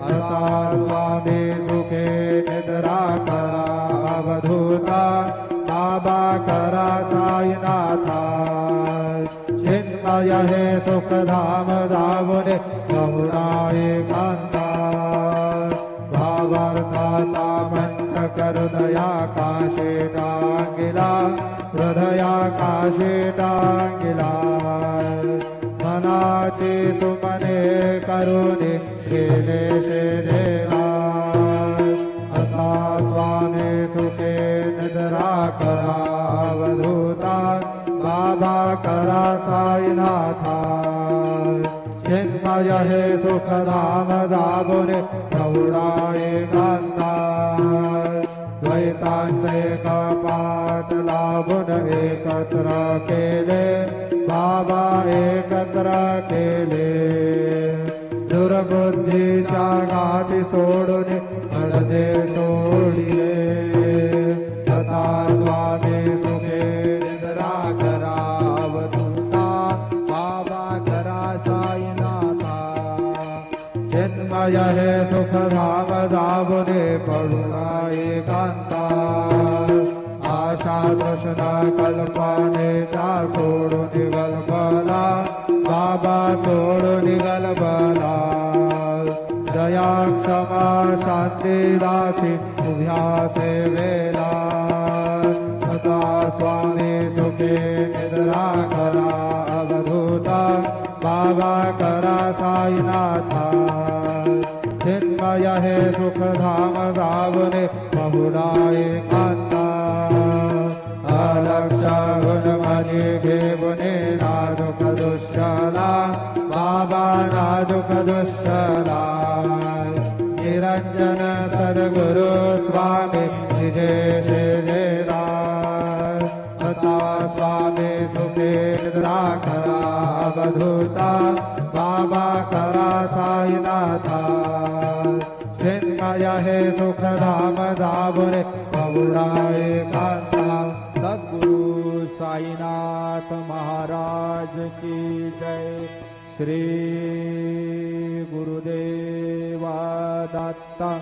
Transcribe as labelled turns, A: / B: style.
A: असा स्वामी सुखे निद्रा करा अवधूता बाबा करा साईनाथा चिन्मय हे सुखधाम जावने बहुधा एकांता भावार्थाचा मंत्र करुदया काशे टांगिला हृदया काशे टांगिला मनाची तुमने करुणी केले देवा असा स्वामी सुखे निद्रा करा अवधूता बाबा करा साईनाथा चिन्मय हे सुखधाम जागुने प्रौढा एकांता द्वैतांचे कपाट लाभून एकत्र केले बाबा एकत्र केले दुर्बुद्धीच्या गाठी सोडून पडदे तोडले तथा स्वामी सुखे निद्रा करा अवधूता बाबा करा साईनाथा चिन्मय हे सुखधाम जागुने पडुना एकांता आशा कृष्ण कल्पनेचा सोडून गलबला बाबा सोडून गलबला दया क्षमा शांती दासी उभ्या सेवेला सदा स्वामी सुखे निद्रा करा अवधूता बाबा करा साईनाथा चिन्मय हे सुखधाम जागुने बहुधा एकांता अलक्ष गुणमणी घेऊने नाजुक दुष्टला बाबा नाजुक दुष्टला निरंजन सद्गुरु स्वामी निजेला अता स्वामी सुखे निद्रा करा अवधूता बाबा करा साईनाथा चिन्मय हे सुखधाम जागुने बहुधा एकांता सद्गुरु साईनाथ महाराज की जय। श्री गुरुदेवा दत्ता।